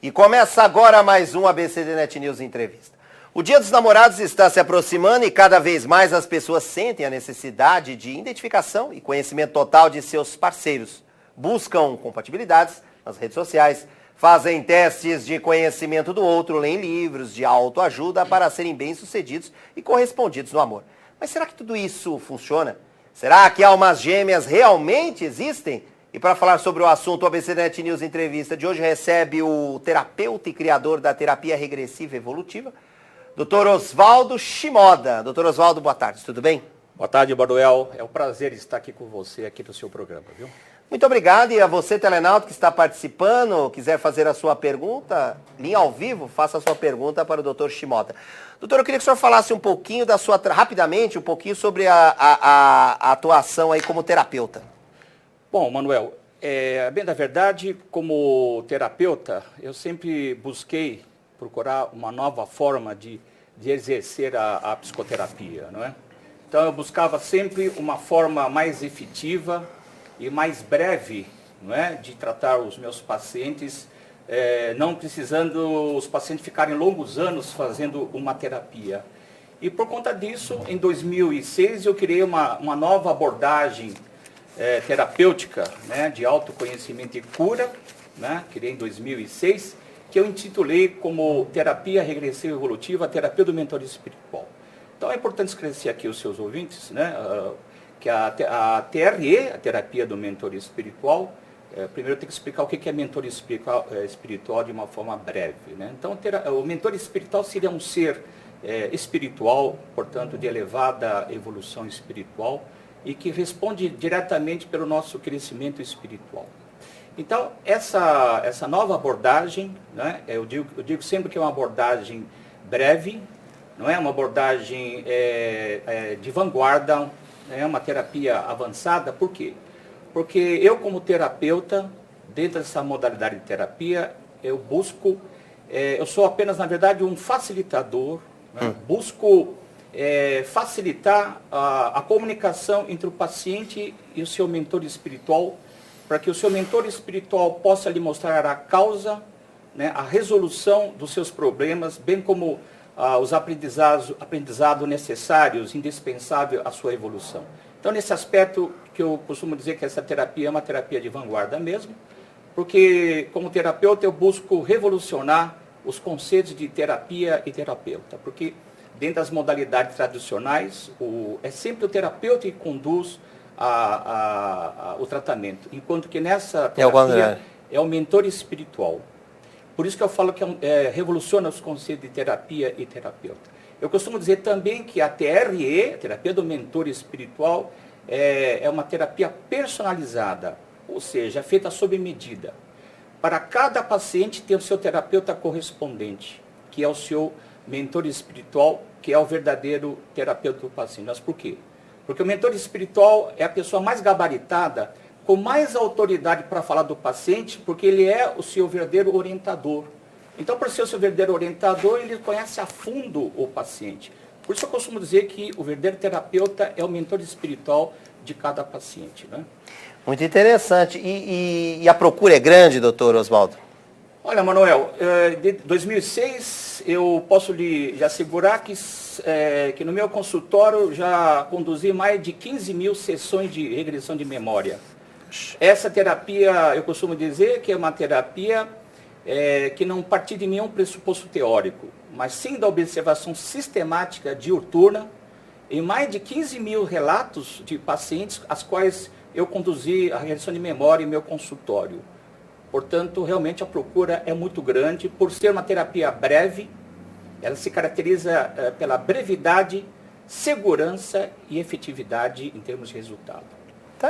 E começa agora mais um ABCD Net News Entrevista. O Dia dos Namorados está se aproximando e cada vez mais as pessoas sentem a necessidade de identificação e conhecimento total de seus parceiros. Buscam compatibilidades nas redes sociais, fazem testes de conhecimento do outro, leem livros de autoajuda para serem bem-sucedidos e correspondidos no amor. Mas será que tudo isso funciona? Será que almas gêmeas realmente existem? E para falar sobre o assunto, o ABCD Net News Entrevista de hoje recebe o terapeuta e criador da terapia regressiva evolutiva, Dr. Oswaldo Shimoda. Dr. Oswaldo, boa tarde, tudo bem? Boa tarde, Manuel. É um prazer estar aqui com você, aqui no seu programa, viu? Muito obrigado. E a você, telenauta, que está participando, quiser fazer a sua pergunta, linha ao vivo, faça a sua pergunta para o Dr. Shimoda. Doutor, eu queria que o senhor falasse um pouquinho da sua, rapidamente, um pouquinho sobre a atuação aí como terapeuta. Bom, Manuel, bem da verdade, como terapeuta, eu sempre busquei procurar uma nova forma de exercer a psicoterapia, não é? Então eu buscava sempre uma forma mais efetiva e mais breve, não é, de tratar os meus pacientes, não precisando os pacientes ficarem longos anos fazendo uma terapia. E por conta disso, em 2006, eu criei uma nova abordagem terapêutica, né, de autoconhecimento e cura, né, criei em 2006, que eu intitulei como Terapia Regressiva Evolutiva, Terapia do Mentoria Espiritual. Então é importante esclarecer aqui os seus ouvintes, né, que a TRE, a Terapia do Mentoria Espiritual, primeiro eu tenho que explicar o que é mentoria espiritual de uma forma breve, né? Então o mentor espiritual seria um ser espiritual, portanto de elevada evolução espiritual, e que responde diretamente pelo nosso crescimento espiritual. Então, essa nova abordagem, né, eu digo sempre que é uma abordagem breve, não é uma abordagem de vanguarda, é uma terapia avançada. Por quê? Porque eu, como terapeuta, dentro dessa modalidade de terapia, eu sou apenas, na verdade, um facilitador, né, busco facilitar a comunicação entre o paciente e o seu mentor espiritual, para que o seu mentor espiritual possa lhe mostrar a causa, né, a resolução dos seus problemas, bem como os aprendizados necessários, indispensáveis à sua evolução. Então, nesse aspecto que eu costumo dizer que essa terapia é uma terapia de vanguarda mesmo, porque como terapeuta eu busco revolucionar os conceitos de terapia e terapeuta, porque dentro das modalidades tradicionais, é sempre o terapeuta que conduz o tratamento, enquanto que nessa terapia é o mentor espiritual. Por isso que eu falo que revoluciona os conceitos de terapia e terapeuta. Eu costumo dizer também que a TRE, a Terapia do Mentor Espiritual, é uma terapia personalizada, ou seja, feita sob medida. Para cada paciente tem o seu terapeuta correspondente, que é o seu mentor espiritual, que é o verdadeiro terapeuta do paciente. Mas por quê? Porque o mentor espiritual é a pessoa mais gabaritada, com mais autoridade para falar do paciente, porque ele é o seu verdadeiro orientador. Então, por ser o seu verdadeiro orientador, ele conhece a fundo o paciente. Por isso eu costumo dizer que o verdadeiro terapeuta é o mentor espiritual de cada paciente, né? Muito interessante. E a procura é grande, doutor Oswaldo? Olha, Manuel, de 2006 eu posso lhe assegurar que no meu consultório já conduzi mais de 15 mil sessões de regressão de memória. Essa terapia, eu costumo dizer que é uma terapia que não parte de nenhum pressuposto teórico, mas sim da observação sistemática diuturna em mais de 15 mil relatos de pacientes às quais eu conduzi a regressão de memória em meu consultório. Portanto, realmente a procura é muito grande. Por ser uma terapia breve, ela se caracteriza pela brevidade, segurança e efetividade em termos de resultado. Tá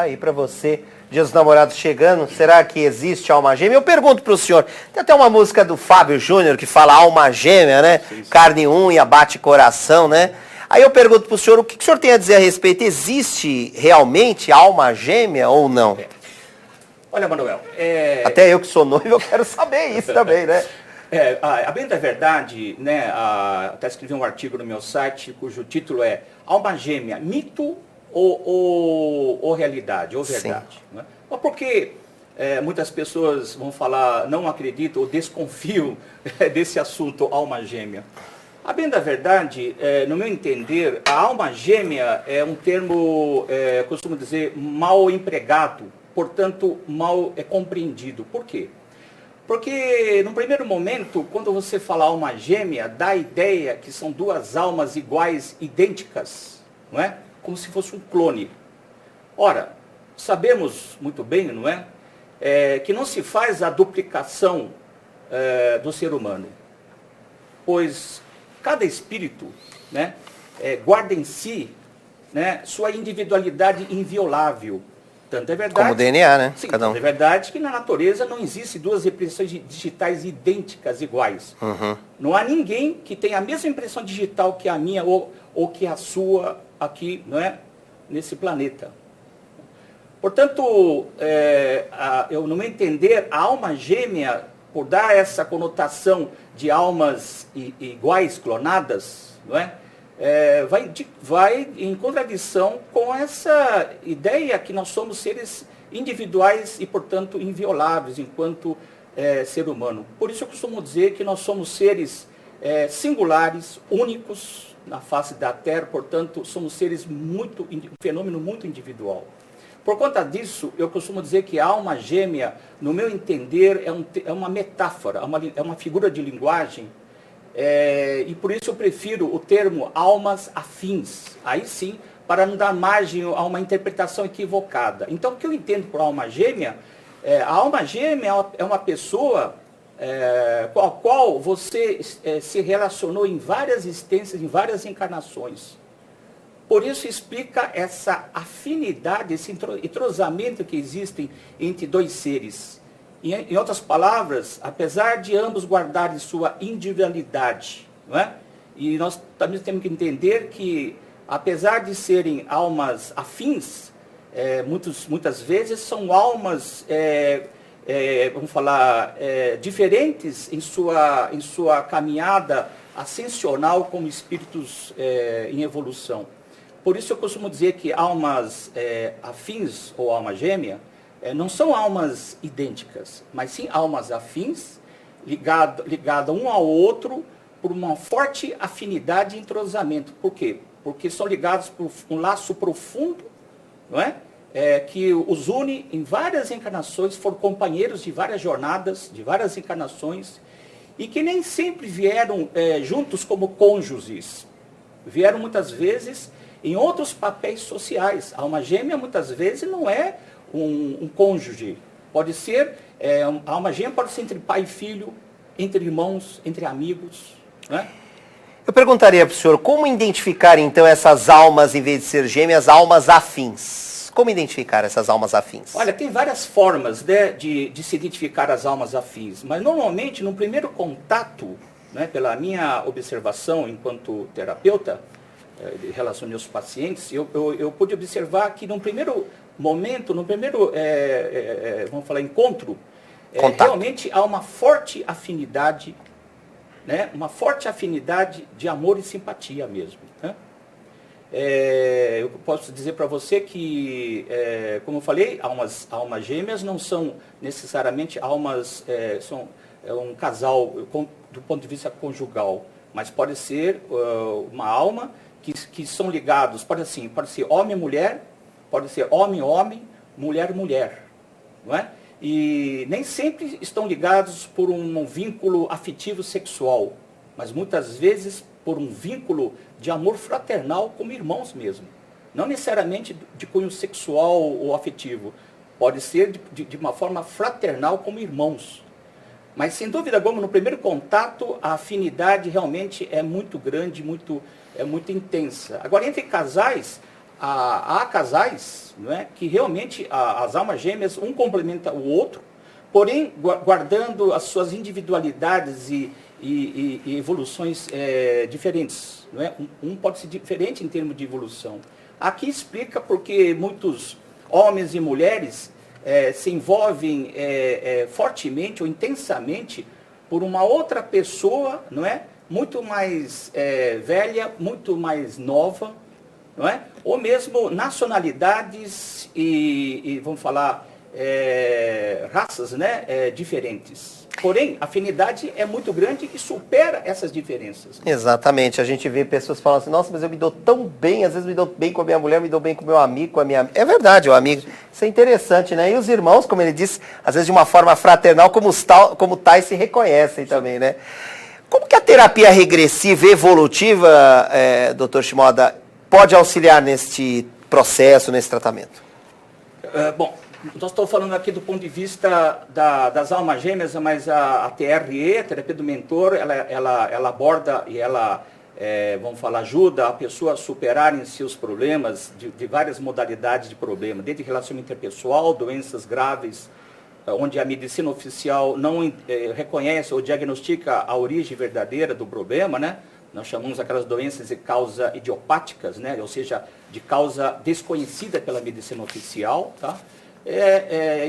aí para você. Dia dos Namorados chegando, será que existe alma gêmea? Eu pergunto para o senhor, tem até uma música do Fábio Júnior que fala alma gêmea, né? Sim. Carne e unha, bate coração, né? Aí eu pergunto para o senhor, o que o senhor tem a dizer a respeito? Existe realmente alma gêmea ou não? Olha, Manuel... Até eu que sou noivo, eu quero saber isso também, né? A bem da verdade, né, até escrevi um artigo no meu site, cujo título é Alma Gêmea, mito ou realidade, ou verdade. Né? Mas porque muitas pessoas vão falar, não acreditam ou desconfiam desse assunto alma gêmea. A bem da verdade, no meu entender, a alma gêmea é um termo, costumo dizer, mal empregado, portanto, mal compreendido. Por quê? Porque, no primeiro momento, quando você fala alma gêmea, dá a ideia que são duas almas iguais, idênticas, não é? Como se fosse um clone. Ora, sabemos muito bem, não é? Que não se faz a duplicação do ser humano, pois cada espírito, né, guarda em si, né, sua individualidade inviolável. Tanto é verdade, como o DNA, né? Sim, Cada um. tanto é verdade que na natureza não existe duas impressões digitais idênticas, iguais. Uhum. Não há ninguém que tenha a mesma impressão digital que a minha ou que a sua aqui, não é, nesse planeta. Portanto, eu, no meu entender, a alma gêmea, por dar essa conotação de almas iguais, clonadas, não é? Vai em contradição com essa ideia que nós somos seres individuais e, portanto, invioláveis enquanto ser humano. Por isso eu costumo dizer que nós somos seres singulares, únicos na face da Terra, portanto, somos seres um fenômeno muito individual. Por conta disso, eu costumo dizer que a alma gêmea, no meu entender, é uma metáfora, é uma figura de linguagem, e por isso eu prefiro o termo almas afins, aí sim, para não dar margem a uma interpretação equivocada. Então, o que eu entendo por alma gêmea, a alma gêmea é uma pessoa com a qual você se relacionou em várias existências, em várias encarnações. Por isso explica essa afinidade, esse entrosamento que existem entre dois seres. Em outras palavras, apesar de ambos guardarem sua individualidade, não é? E nós também temos que entender que, apesar de serem almas afins, muitas vezes são almas, vamos falar, diferentes em sua caminhada ascensional como espíritos em evolução. Por isso eu costumo dizer que almas afins ou alma gêmea não são almas idênticas, mas sim almas afins, ligadas um ao outro por uma forte afinidade e entrosamento. Por quê? Porque são ligados por um laço profundo, não é? Que os une em várias encarnações, foram companheiros de várias jornadas, de várias encarnações, e que nem sempre vieram juntos como cônjuges. Vieram muitas vezes em outros papéis sociais. A alma gêmea muitas vezes não é um cônjuge. Pode ser, a alma gêmea pode ser entre pai e filho, entre irmãos, entre amigos. Né? Eu perguntaria para o senhor, como identificar então essas almas, em vez de ser gêmeas, almas afins? Como identificar essas almas afins? Olha, tem várias formas, né, de se identificar as almas afins, mas normalmente no primeiro contato, né, pela minha observação enquanto terapeuta, em relação aos meus pacientes, eu pude observar que no primeiro momento, vamos falar, encontro, realmente há uma forte afinidade, né, uma forte afinidade de amor e simpatia mesmo. Né? Eu posso dizer para você que, como eu falei, almas gêmeas não são necessariamente almas, são um casal do ponto de vista conjugal, mas pode ser uma alma que são ligados, pode ser homem e mulher, pode ser homem-homem, mulher-mulher, não é? E nem sempre estão ligados por um vínculo afetivo sexual, mas muitas vezes por um vínculo de amor fraternal como irmãos mesmo. Não necessariamente de cunho sexual ou afetivo, pode ser de uma forma fraternal como irmãos. Mas sem dúvida alguma, no primeiro contato, a afinidade realmente é muito grande, muito intensa. Agora, entre casais, há casais, não é, que realmente as almas gêmeas, um complementa o outro, porém guardando as suas individualidades e evoluções diferentes. Não é? Um pode ser diferente em termos de evolução. Aqui explica porque muitos homens e mulheres se envolvem fortemente ou intensamente por uma outra pessoa, não é? Muito mais velha, muito mais nova, não é? Ou mesmo nacionalidades e vamos falar, raças, né, diferentes. Porém, a afinidade é muito grande e supera essas diferenças. Exatamente. A gente vê pessoas falando assim, nossa, mas eu me dou tão bem, às vezes me dou bem com a minha mulher, me dou bem com o meu amigo, com a minha... É verdade, o amigo. Isso é interessante, né? E os irmãos, como ele disse, às vezes de uma forma fraternal, como tais se reconhecem também, né? Como que a terapia regressiva e evolutiva, doutor Shimoda, pode auxiliar neste processo, nesse tratamento? Bom, nós estamos falando aqui do ponto de vista das almas gêmeas, mas a TRE, a terapia do mentor, ela aborda e ela, vamos falar, ajuda a pessoa a superarem seus problemas de várias modalidades de problema, desde relacionamento interpessoal, doenças graves, onde a medicina oficial não reconhece ou diagnostica a origem verdadeira do problema, né? Nós chamamos aquelas doenças de causa idiopáticas, né? Ou seja, de causa desconhecida pela medicina oficial, tá?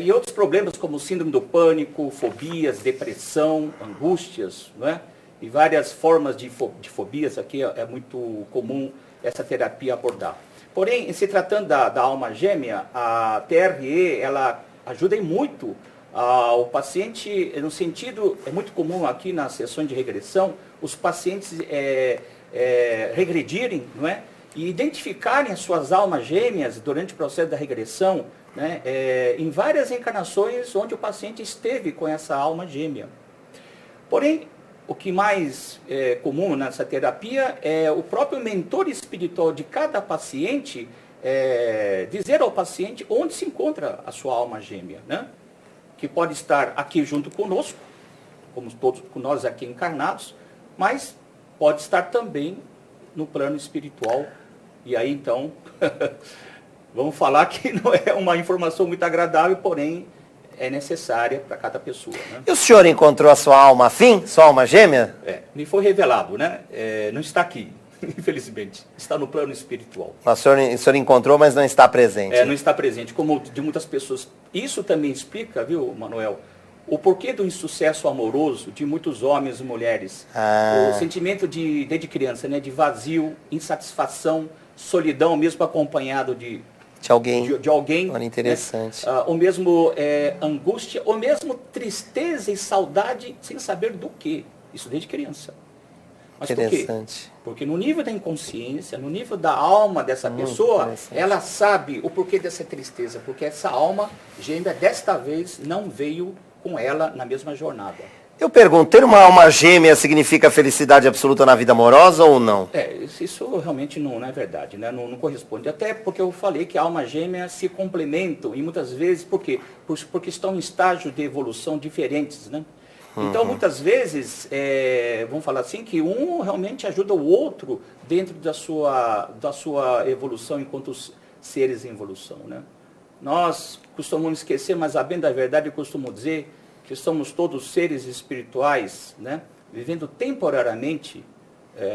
E outros problemas como síndrome do pânico, fobias, depressão, angústias, não é? E várias formas de fobias, aqui é muito comum essa terapia abordar. Porém, se tratando da alma gêmea, a TRE, ela ajuda muito o paciente, no sentido, é muito comum aqui nas sessões de regressão, os pacientes regredirem, não é? E identificarem as suas almas gêmeas durante o processo da regressão, né? Em várias encarnações onde o paciente esteve com essa alma gêmea. Porém, o que mais é comum nessa terapia é o próprio mentor espiritual de cada paciente dizer ao paciente onde se encontra a sua alma gêmea, né? Que pode estar aqui junto conosco, como todos nós aqui encarnados, mas pode estar também no plano espiritual. E aí, então, vamos falar que não é uma informação muito agradável, porém é necessária para cada pessoa, né? E o senhor encontrou a sua alma afim, sua alma gêmea? Me foi revelado, né? Não está aqui, infelizmente. Está no plano espiritual. O senhor encontrou, mas não está presente. Não está presente, como de muitas pessoas. Isso também explica, viu, Manuel, o porquê do insucesso amoroso de muitos homens e mulheres. O sentimento desde criança, né, de vazio, insatisfação, solidão, mesmo acompanhado de alguém. Olha, interessante. Né? Ou mesmo angústia, ou mesmo tristeza e saudade sem saber do quê. Isso desde criança. Mas interessante. Por quê? Porque no nível da inconsciência, no nível da alma dessa pessoa, ela sabe o porquê dessa tristeza. Porque essa alma gêmea, desta vez, não veio com ela na mesma jornada. Eu pergunto, ter uma alma gêmea significa felicidade absoluta na vida amorosa ou não? Isso realmente não é verdade, né? Não corresponde. Até porque eu falei que a alma gêmea se complementam, e muitas vezes, por quê? Porque estão em estágios de evolução diferentes, né? Então, muitas vezes, vamos falar assim, que um realmente ajuda o outro dentro da sua evolução enquanto seres em evolução, né? Nós costumamos esquecer, mas a bem da verdade eu costumo dizer que somos todos seres espirituais, né? Vivendo temporariamente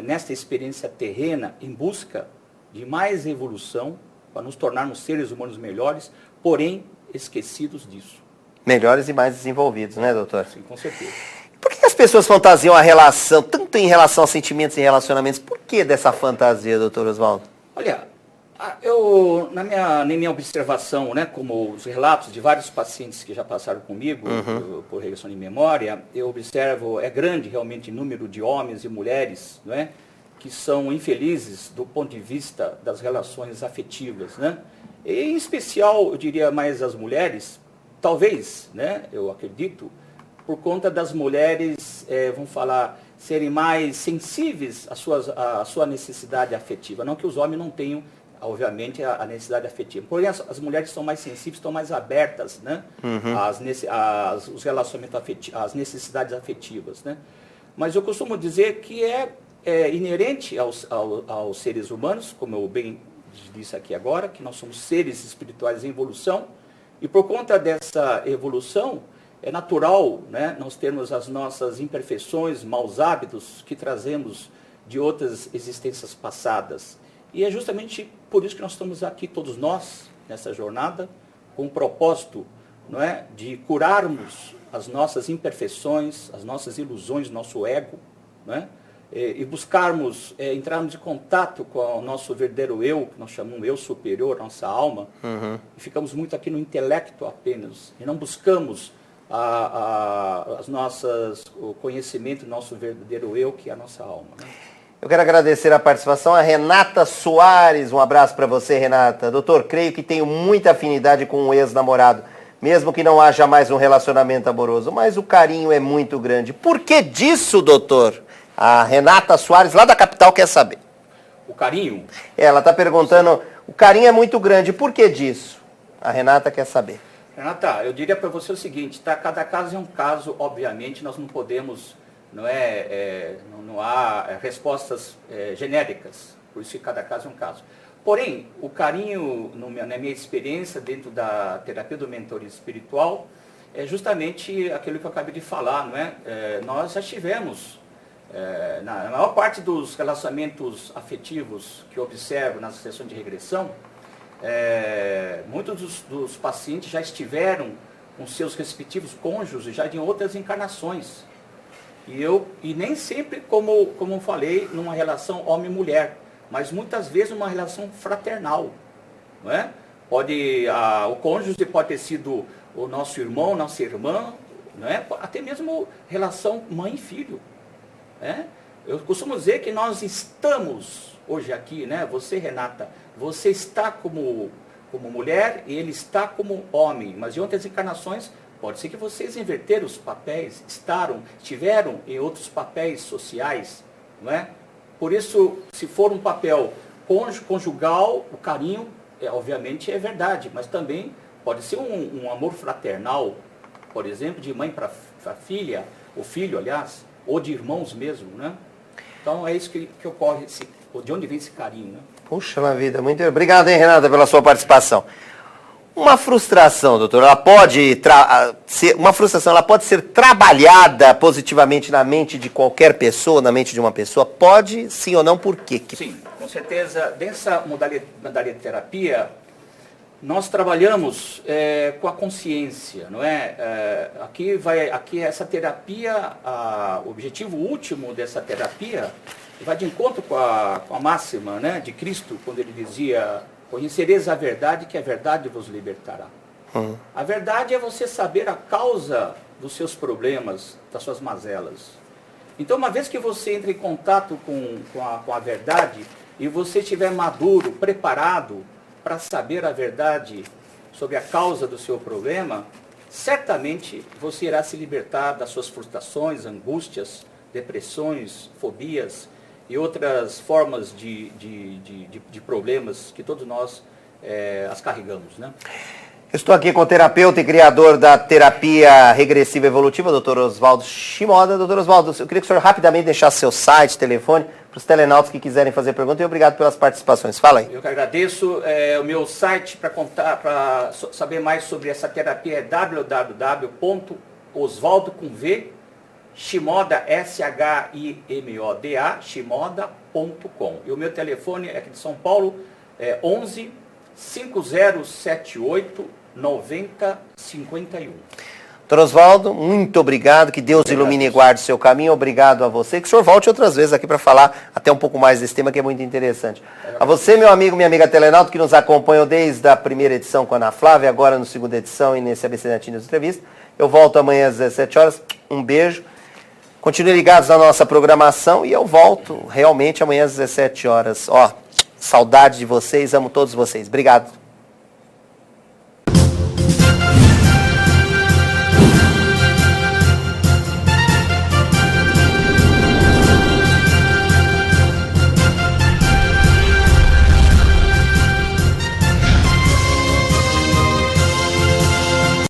nesta experiência terrena em busca de mais evolução para nos tornarmos seres humanos melhores, porém esquecidos disso. Melhores e mais desenvolvidos, né, doutor? Sim, com certeza. Por que as pessoas fantasiam a relação, tanto em relação a sentimentos e relacionamentos? Por que dessa fantasia, doutor Oswaldo? Olha, na minha observação, né, como os relatos de vários pacientes que já passaram comigo por regressão de memória, eu observo, grande realmente o número de homens e mulheres, não é, que são infelizes do ponto de vista das relações afetivas, né? E, em especial, eu diria mais as mulheres, talvez, né, eu acredito, por conta das mulheres, vamos falar, serem mais sensíveis à sua necessidade afetiva. Não que os homens não tenham, obviamente, a necessidade afetiva. Porém, as mulheres são mais sensíveis, estão mais abertas, né, os relacionamentos afetivos, às necessidades afetivas, né? Mas eu costumo dizer que é inerente aos seres humanos, como eu bem disse aqui agora, que nós somos seres espirituais em evolução, e por conta dessa evolução, é natural, né, nós termos as nossas imperfeições, maus hábitos que trazemos de outras existências passadas. E é justamente por isso que nós estamos aqui, todos nós, nessa jornada, com o propósito, não é, de curarmos as nossas imperfeições, as nossas ilusões, nosso ego, não é, e buscarmos, entrarmos em contato com o nosso verdadeiro eu, que nós chamamos eu superior, nossa alma, e ficamos muito aqui no intelecto apenas, e não buscamos o conhecimento do nosso verdadeiro eu, que é a nossa alma. Né? Eu quero agradecer a participação a Renata Soares. Um abraço para você, Renata. Doutor, creio que tenho muita afinidade com um ex-namorado, mesmo que não haja mais um relacionamento amoroso, mas o carinho é muito grande. Por que disso, doutor? A Renata Soares, lá da capital, quer saber. O carinho? Ela está perguntando, o carinho é muito grande, por que disso? A Renata quer saber. Renata, eu diria para você o seguinte, tá? Cada caso é um caso, obviamente, nós não podemos, não há respostas genéricas, por isso que cada caso é um caso. Porém, o carinho, na minha experiência dentro da terapia do mentoria espiritual, é justamente aquilo que eu acabei de falar, não é? Nós já tivemos, na maior parte dos relacionamentos afetivos que eu observo nas sessões de regressão, muitos dos pacientes já estiveram com seus respectivos cônjuges já em outras encarnações. E nem sempre, como eu falei, numa relação homem-mulher, mas muitas vezes uma relação fraternal. Não é? O cônjuge pode ter sido o nosso irmão, nossa irmã, não é? Até mesmo relação mãe e filho. Eu costumo dizer que nós estamos hoje aqui, né? Você, Renata, você está como mulher e ele está como homem, mas em outras encarnações pode ser que vocês inverteram os papéis, estiveram em outros papéis sociais, não é? Por isso, se for um papel conjugal, o carinho, obviamente, é verdade, mas também pode ser um amor fraternal, por exemplo, de mãe para filha, ou filho, aliás, ou de irmãos mesmo, né? Então, é isso que ocorre, de onde vem esse carinho, né? Puxa na vida, muito obrigado, hein, Renata, pela sua participação. Uma frustração, doutor, ela pode ser trabalhada positivamente na mente de qualquer pessoa, na mente de uma pessoa? Pode, sim ou não, por quê? Sim, com certeza. Dessa modalidade de terapia, nós trabalhamos com a consciência, não é? Aqui essa terapia, o objetivo último dessa terapia vai de encontro com a máxima, né, de Cristo, quando ele dizia: conhecereis a verdade, que a verdade vos libertará. A verdade é você saber a causa dos seus problemas, das suas mazelas. Então, uma vez que você entra em contato com a verdade e você estiver maduro, preparado para saber a verdade sobre a causa do seu problema, certamente você irá se libertar das suas frustrações, angústias, depressões, fobias e outras formas de problemas que todos nós as carregamos, né? Estou aqui com o terapeuta e criador da terapia regressiva evolutiva, Dr. Oswaldo Shimoda. Dr. Oswaldo, eu queria que o senhor rapidamente deixasse seu site, telefone, para os telenautas que quiserem fazer pergunta, e obrigado pelas participações. Fala aí. Eu que agradeço. O meu site para saber mais sobre essa terapia é www.oswaldo com V, Shimoda, SHIMODA, shimoda.com. E o meu telefone é aqui de São Paulo, 11 5078 9051. Doutor Oswaldo, muito obrigado, que Deus ilumine e guarde o seu caminho, obrigado a você, que o senhor volte outras vezes aqui para falar até um pouco mais desse tema que é muito interessante. A você, meu amigo, minha amiga Telenauta, que nos acompanhou desde a primeira edição com a Ana Flávia, agora na segunda edição e nesse ABC Netinho News Entrevista, eu volto amanhã às 17 horas, um beijo, continuem ligados na nossa programação e eu volto realmente amanhã às 17 horas. Saudade de vocês, amo todos vocês, obrigado.